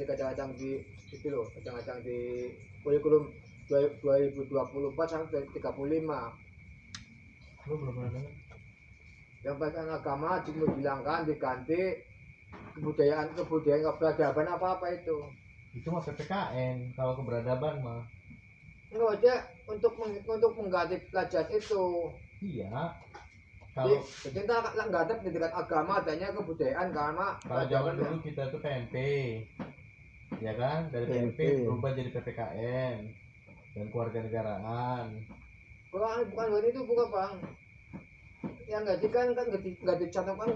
kacang-kacang di itu loh, kacang-kacang di kurikulum 2024 sampai 35. Lu belum pernah dengar? Yang bagian agama cuma bilangkan diganti kebudayaan keberadaban apa itu. Itu mah PPKN, kalau keberadaban mah. Enggak ada untuk mengganti pelajaran itu. Iya. Jadi Kalau kita nggak ada pendidikan agama, adanya kebudayaan karena kalau zaman dulu kita tuh PMP, ya kan? Dari PMP berubah jadi PPKN dan kewarganegaraan. Bukan itu bukan bang. Yang nggak dicantumkan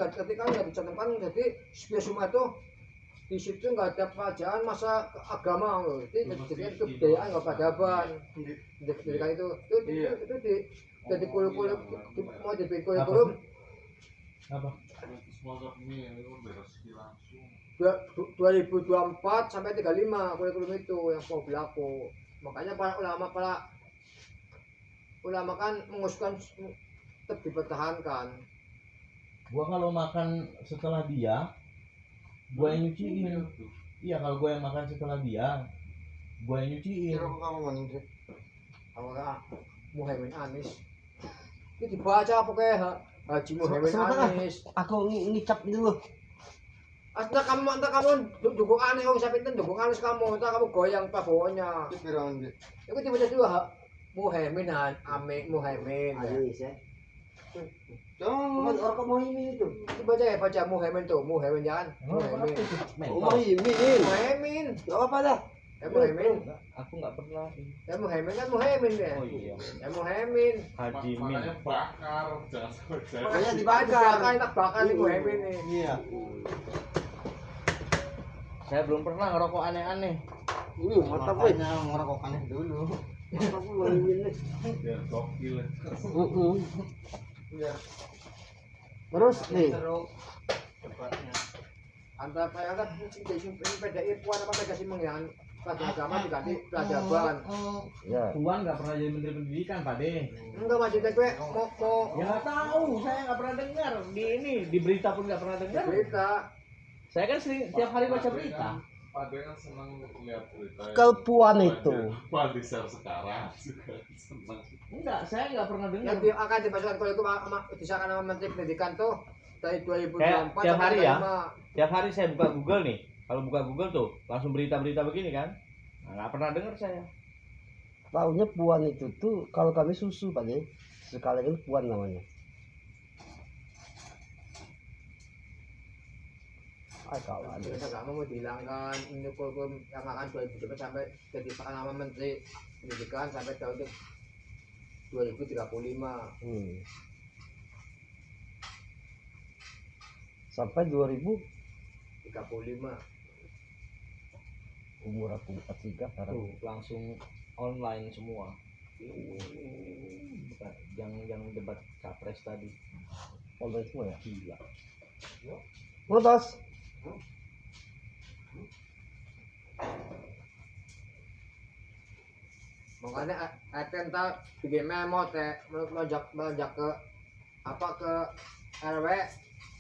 jadi semua itu di situ nggak ada pelajaran masa agama loh. Jadi kebudayaan nggak peradaban. Pendidikan itu di jadi kurikulum mau dibikin kurikulum Apa? 2024 sampai 35 kurikulum itu yang mau berlaku. Makanya para ulama kan mengusulkan tetap dipertahankan. Gua kalau makan setelah dia, gua yang nyuciin. Iya, kalau gua yang makan setelah dia, gua yang nyuciin. Kira kamu mandi. Awalnya Muhaimin Anies. Ini dibaca apa kayak Haji Muhaimin Anies. Aku ngicap dulu. Entah kamu dukung Anies, orang siapa itu dukung Anies kamu, entah kamu goyang Prabowo-nya. Itu dibaca dulu Muhaimin Muhaimin. Anies ya. Jangan Orang Muhaimin itu. dibaca ya, baca Muhaimin tuh, Muhaimin jangan. Muhaimin. Muhaimin. Enggak apa-apa dah. Ya Muhaimin. Aku nggak pernah. Ya Muhaimin kan Muhaimin ya. Oh iya. Ya Muhaimin. Haji Min. Bakar, jangan sampai saya. Makanya dibakar, enak bakar nih Muhaimin nih. Iya. Saya belum pernah ngerokok aneh-aneh. Mantap weh. Ngerokok aneh dulu. Mantap Muhaimin nih. Biar gokil. Iya. Terus nih. Debatnya. Antara PDI puan apa PDI yang pelajaran agama diganti peradaban. Ya. Tuan nggak pernah jadi menteri pendidikan, Pak De. Enggak maksudnya gue mau Ya nggak tahu, saya nggak pernah dengar di berita pun nggak pernah dengar. berita. Saya kan sering tiap hari baca berita. Padahal kan senang lihat berita. Kepuan itu. Apa di share sekarang juga senang. Enggak, saya nggak pernah dengar. Yang akan dimasukkan kurikulum disahkan sama Menteri Pendidikan tuh dari 2024 Tiap hari ya. 2025. Tiap hari saya buka Google nih. Kalau buka Google tuh langsung berita-berita begini kan. Nah, nggak pernah dengar saya. Taunya puan itu tuh kalau kami susu Pak De. Sekali kan puan namanya. Kalau ada Agama mau dihilangkan ini kurikulum yang akan 2024 sampai jadi nama Menteri Pendidikan sampai tahun 2035. Sampai 2035 umur aku 43 sekarang. Tuh, langsung online semua. Yang debat capres tadi. Online semua ya. Gila. Motos. Makanya entar bikin memo teh melonjak ke apa ke RW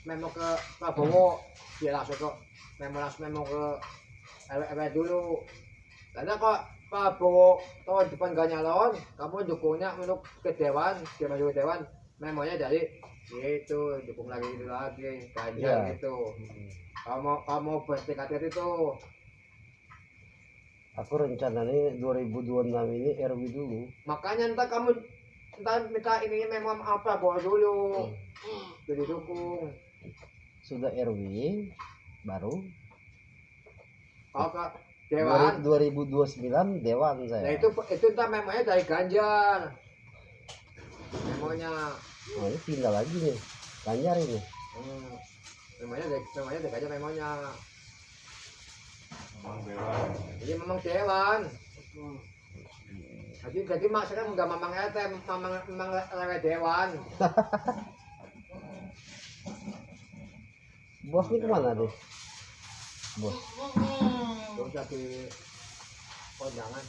memo ke Prabowo dia langsung ke memo ke RW dulu. Karena kok Prabowo tahun depan gak nyalon, kamu dukungnya untuk ke Dewan, dia masuk ke Dewan, memonya dari itu dukung lagi ganjar gitu. Kamu bertekad itu. Aku rencananya 2026 ini RW dulu. Makanya entar minta ininya memang apa bawa dulu. Jadi dukung. Sudah RW baru. Kalau ke Dewan 2029 Dewan saya. nah itu entar memangnya dari Ganjar. Memonya Oh, ini pindah lagi nih. Ganjar ini. memangnya dari Ganjar memonya. Memang dewan. Jadi memang Dewan. Jadi mak sekarang enggak mamang RT, memang lewat Dewan. Bos ini kemana deh? Bos. Terus jadi kondangan.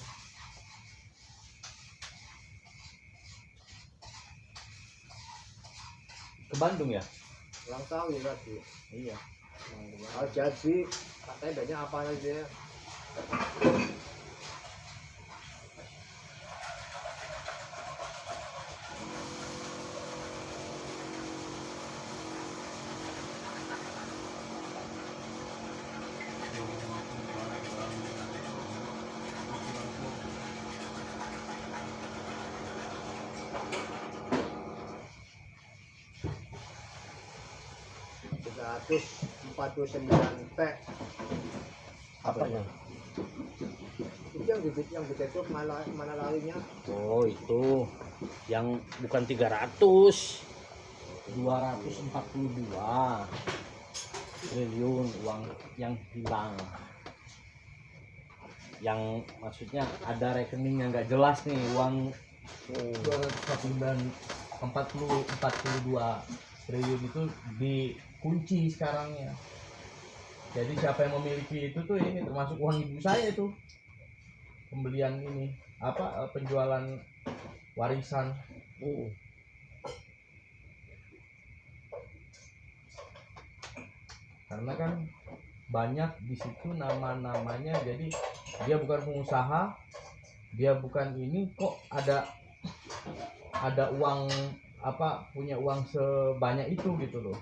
Ke Bandung ya? Ulang tahun ya tadi. Iya. Oh jadi Katanya banyak apa lagi dia. Ratus 49 P. Apanya? Itu yang gede itu mana larinya? Oh itu yang bukan 300, 242 triliun uang yang hilang. Yang maksudnya ada rekening yang nggak jelas nih, uang 42 triliun itu dikunci sekarangnya. Jadi siapa yang memiliki itu tuh ini termasuk uang ibu saya itu. Pembelian ini penjualan warisan. Karena kan banyak di situ nama-namanya, jadi dia bukan pengusaha, dia bukan ini, kok ada uang punya uang sebanyak itu gitu loh.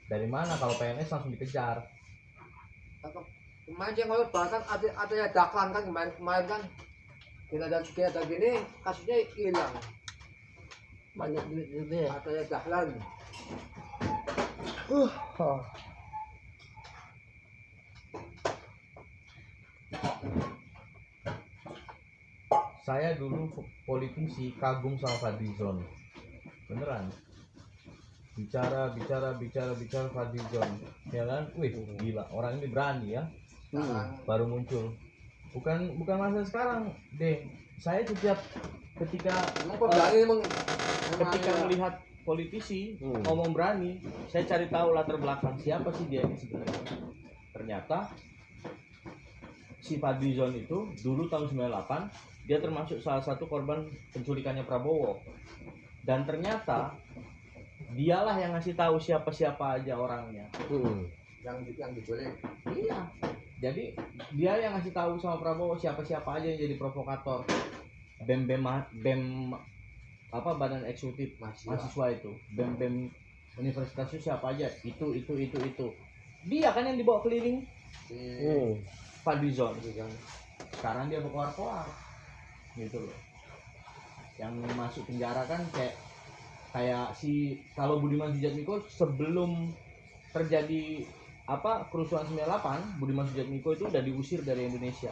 Dari mana? Kalau PNS langsung dikejar. Kemarin yang kalau bahkan ada Dahlan kan kemarin kan kita ada gini kasusnya hilang. Banyak duit itu ya. Ada Dahlan. Oh. Saya dulu politisi kagum sama Fadlizon, beneran. Bicara Fadlizon, ya kan? Wih, gila, orang ini berani ya. Baru muncul. Bukan masa sekarang, deh. Saya setiap ketika melihat politisi ngomong berani, saya cari tahu latar belakang siapa sih dia ini sebenarnya. Ternyata si Fadlizon itu dulu tahun 98 dia termasuk salah satu korban penculikannya Prabowo, dan ternyata dialah yang ngasih tahu siapa aja orangnya yang diculik. Iya, jadi dia yang ngasih tahu sama Prabowo siapa aja yang jadi provokator. BEM badan eksekutif mahasiswa itu, BEM universitas itu siapa aja, itu dia kan yang dibawa keliling Fadlizon. Sekarang dia berkoar-koar gitu loh. Yang masuk penjara kan kayak si kalau Budiman Sujatmiko sebelum terjadi kerusuhan 98, Budiman Sujatmiko itu udah diusir dari Indonesia.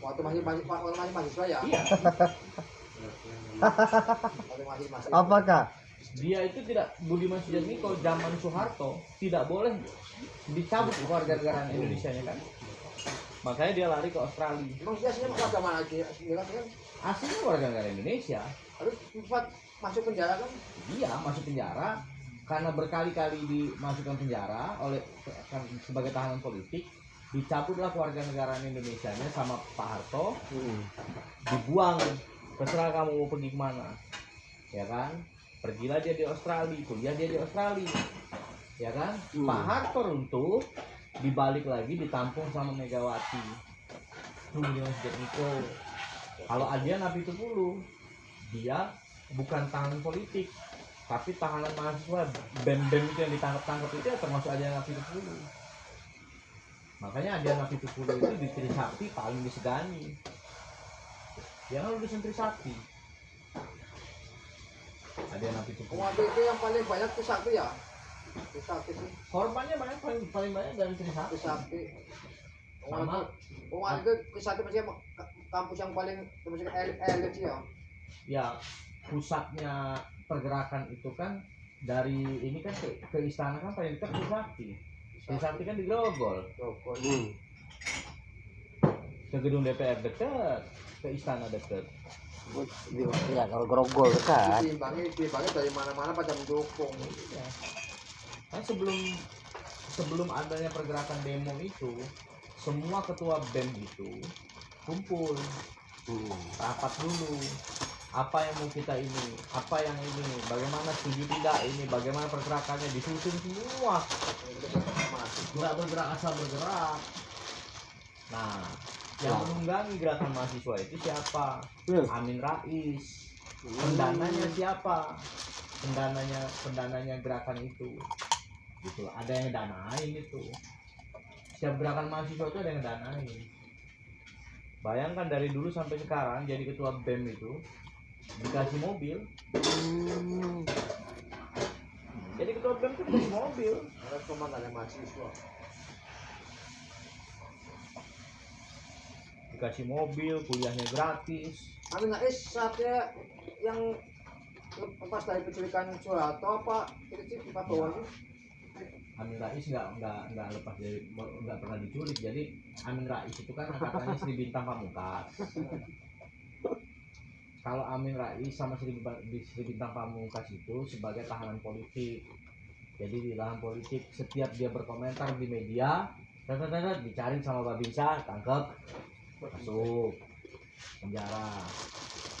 Waktu masih mahasiswa ya. Iya. Waktu masih Apakah? Dia itu Budiman Sujatmiko zaman Soeharto tidak boleh dicabut kewarganegaraan Indonesianya kan. Makanya dia lari ke Australia. Emang dia aslinya warga mana lagi? Aslinya warga negara Indonesia. Harus masuk penjara kan? Iya, masuk penjara karena berkali-kali dimasukkan penjara sebagai tahanan politik. Dicabutlah kewarganegaraan Indonesianya sama Pak Harto, dibuang. Terserah kamu mau pergi kemana, ya kan? Pergilah dia di Australia, kuliah dia di Australia, ya kan? Pak Harto runtuh, dibalik lagi ditampung sama Megawati. Budiman Sujatmiko. Kalau Adian Apitupulu, dia bukan tahanan politik, tapi tahanan mahasiswa. BEM itu yang ditangkap itu ya termasuk Adian Apitupulu. Makanya Adian Apitupulu itu di Trisakti paling disegani. Dia kan lulusan Trisakti. Adian Apitupulu. Waktu itu yang paling banyak Trisakti ya? Trisakti sih. Korbannya paling banyak dari Trisakti. Trisakti. Sama. Itu Trisakti pasti kampus yang paling termasuk elit sih ya. Ya, pusatnya pergerakan itu kan dari ini kan ke istana kan paling dekat Trisakti. Trisakti kan di Grogol. Ke gedung DPR dekat, ke istana dekat. Ya kalau Grogol dekat. Diimbangi dari mana-mana pada mendukung. Ya. Kan sebelum adanya pergerakan demo itu, semua ketua BEM itu kumpul, rapat dulu. apa yang mau kita ini, apa yang ini, bagaimana setuju tidak ini, bagaimana pergerakannya, disusun semua, nggak bergerak asal bergerak. Nah, yang menunggangi gerakan mahasiswa itu siapa? Amin Rais. Pendananya siapa? Pendananya gerakan itu. Gitu. Ada yang danain itu. Setiap gerakan mahasiswa itu ada yang danain. Bayangkan dari dulu sampai sekarang jadi ketua BEM itu dikasih mobil. Jadi ketua BEM itu dikasih mobil. Ada komandannya mahasiswa. Dikasih mobil, kuliahnya gratis. Amin Rais saatnya yang lepas dari penculikan Soeharto apa itu sih Pak Bowo sih? Amin Rais nggak lepas dari, nggak pernah diculik. Jadi Amin Rais itu kan angkatannya Sri Bintang Pamungkas. Kalau Amin Rais sama Sri Bintang Pamungkas itu sebagai tahanan politik. Jadi di dalam politik setiap dia berkomentar di media, dicari sama Babinsa, tangkap, masuk penjara.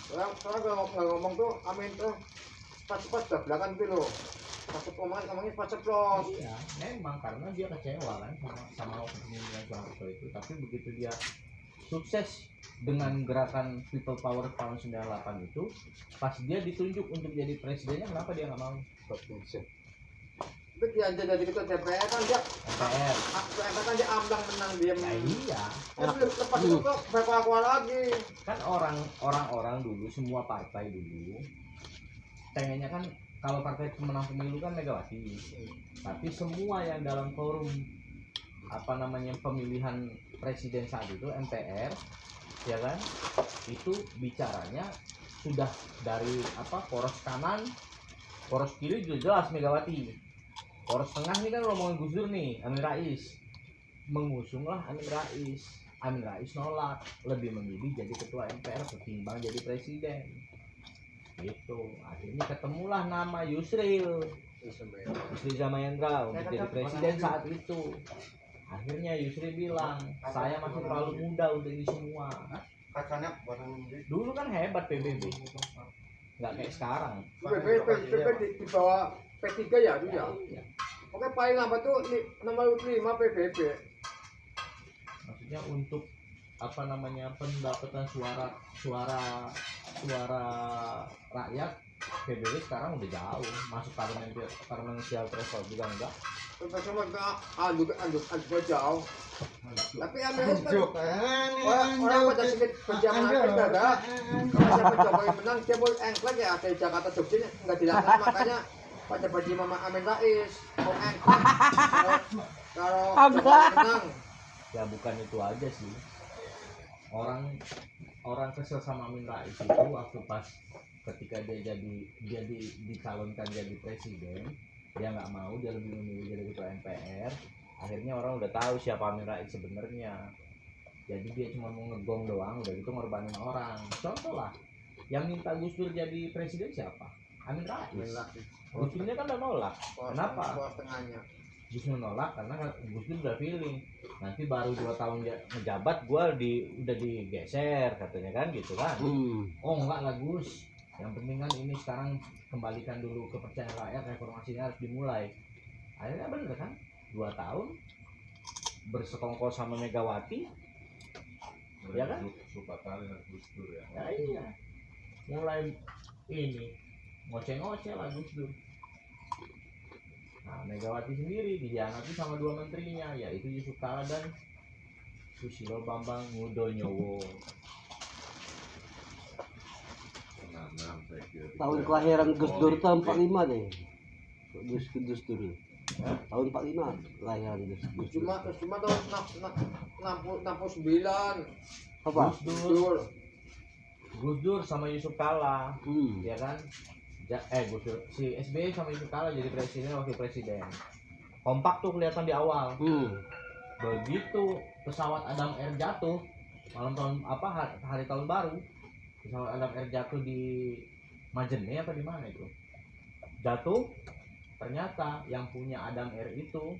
Soalnya kalau ngomong tuh Amin tuh cepat-cepat dah belakang tuh loh. Masuk ngomongnya cepat ceplos. Iya, memang karena dia kecewa kan sama kepemimpinan Soeharto itu. Tapi begitu dia sukses dengan gerakan People Power tahun 98 itu, pas dia ditunjuk untuk jadi presidennya, kenapa dia nggak mau? Tapi dia jadi ketua DPR kan dia MPR. DPR kan dia amblang menang dia. Ya iya, Terus lepas itu kok berkuah lagi. kan orang-orang dulu semua partai dulu pengennya kan kalau partai pemenang pemilu kan Megawati, tapi semua yang dalam forum apa namanya pemilihan presiden saat itu MPR ya kan, itu bicaranya sudah dari apa poros kanan, poros kiri juga jelas Megawati, poros tengah ini kan ngomongin Gus Dur nih, Amin Rais, mengusunglah Amin Rais. Amin Rais nolak, lebih memilih jadi ketua MPR ketimbang jadi presiden. Gitu. Akhirnya ketemulah nama Yusril Zamahendra untuk jadi presiden saat itu. Akhirnya Yusril bilang, saya masih terlalu muda untuk ini semua. Dulu kan hebat PBB, nggak kayak sekarang. PBB di bawah P3 ya dulu ya. Iya. Oke paling lambat tuh nomor 5 PBB. Maksudnya untuk apa namanya pendapatan suara rakyat, PBB sekarang udah jauh masuk parliamentary threshold juga enggak. Profesor mereka aduk jauh. Tapi Amin Rais kan orang pada sedikit berjamaah pilkada. Kalau siapa Jokowi menang dia boleh engklek ya dari Jakarta Jogja nggak dilakukan, makanya pada baju Mama Amin Rais mau engklek kalau Jokowi menang. Ya bukan itu aja sih, orang kesel sama Amin Rais itu waktu pas ketika dia dicalonkan jadi presiden, dia nggak mau, dia lebih memilih jadi ketua MPR. Akhirnya orang udah tahu siapa Amin Rais sebenarnya, jadi dia cuma mau ngegong doang, udah gitu ngorbanin orang. Contoh lah yang minta Gus Dur jadi presiden siapa? Amin Rais. Gus Durnya kan udah nolak. Kenapa? Tengahnya. Gus menolak karena Gus Dur udah feeling nanti baru 2 tahun dia ngejabat gua udah digeser katanya kan gitu kan. Oh enggak lah Gus, yang penting kan ini sekarang kembalikan dulu kepercayaan rakyat, reformasinya harus dimulai. Akhirnya bener kan, 2 tahun bersekongkol sama Megawati ya kan, Suka kali Gus Dur ya. ya iya, mulai ini ngoceh-ngoceh lah Gus Dur. Nah, Megawati sendiri dihianati sama 2 menterinya, yaitu Yusuf Kala dan Susilo Bambang Yudhoyono. Tenang, saya kira. Tahun kelahiran Gus Dur tahun 45 deh. Gus Dur. Tahun 45 kelahiran Gus Dur. Cuma tahun 69. Apa? Gus Dur sama Yusuf Kala, Hmm. ya kan? Gus Dur, si SBY sama Yusuf Kala jadi presiden, wakil presiden. Kompak tuh kelihatan di awal. Begitu pesawat Adam Air jatuh malam tahun hari tahun baru, pesawat Adam Air jatuh di Majene apa di mana itu, jatuh, ternyata yang punya Adam Air itu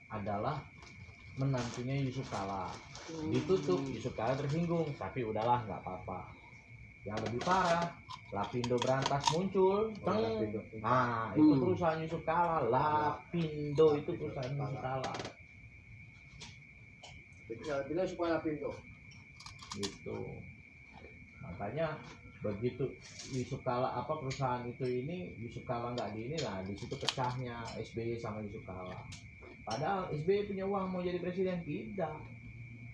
adalah menantunya Yusuf Kala. Ditutup, Yusuf Kala tersinggung, tapi udahlah nggak apa-apa. Yang lebih parah, Lapindo Berantas muncul. Teng. Lapindo. Nah, itu perusahaan Yusuf Kala. Lapindo itu perusahaan Yusuf Kala. Bila supaya Lapindo. Gitu. Makanya begitu Yusuf Kala apa perusahaan itu ini Yusuf Kala nggak di ini lah, di situ pecahnya SBY sama Yusuf Kala. Padahal SBY punya uang mau jadi presiden, tidak.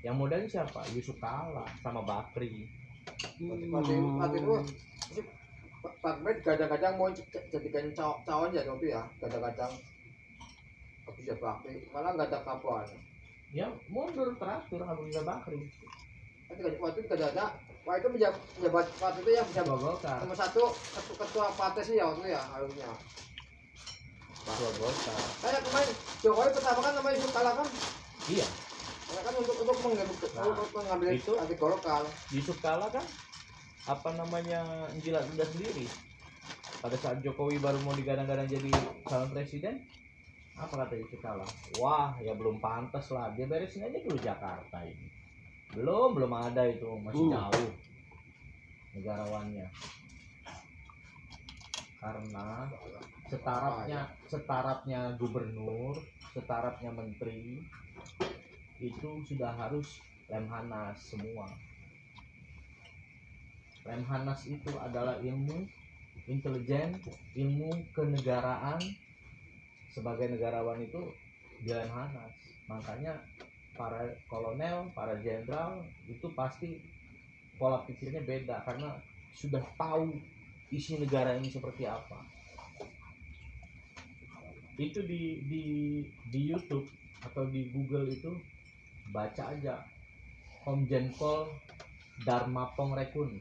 Yang modalnya siapa? Yusuf Kala sama Bakri. Waktu itu Pak Med kadang-kadang mau jadikan cawan ya waktu ya, kadang-kadang habis ya Bakri malah nggak ada kapan. Ya mundur teratur Abu Rizal Bakri. Waktu itu tidak ada. Wah itu menjabat waktu itu yang bisa Golkar. nomor satu ketua partai sih ya waktu itu ya harusnya. Ketua Golkar. Kayak kemarin Jokowi pertama kan namanya Yusuf Kala kan. Iya. Karena kan untuk mengambil itu anti Golkar. Yusuf Kala kan apa namanya menjilat lidah sendiri. Pada saat Jokowi baru mau digadang-gadang jadi calon presiden, apa kata Yusuf Kala? Wah, ya belum pantas lah. Dia beresin aja dulu Jakarta ini. Belum ada itu, masih jauh negarawannya. Karena setarapnya gubernur, setarapnya menteri itu sudah harus Lemhanas semua. Lemhanas itu adalah ilmu intelijen, ilmu kenegaraan. Sebagai negarawan itu di Lemhanas. Makanya para kolonel, para jenderal itu pasti pola pikirnya beda karena sudah tahu isi negara ini seperti apa. Itu di YouTube atau di Google itu baca aja Komjen Pol Dharma Pongrekun.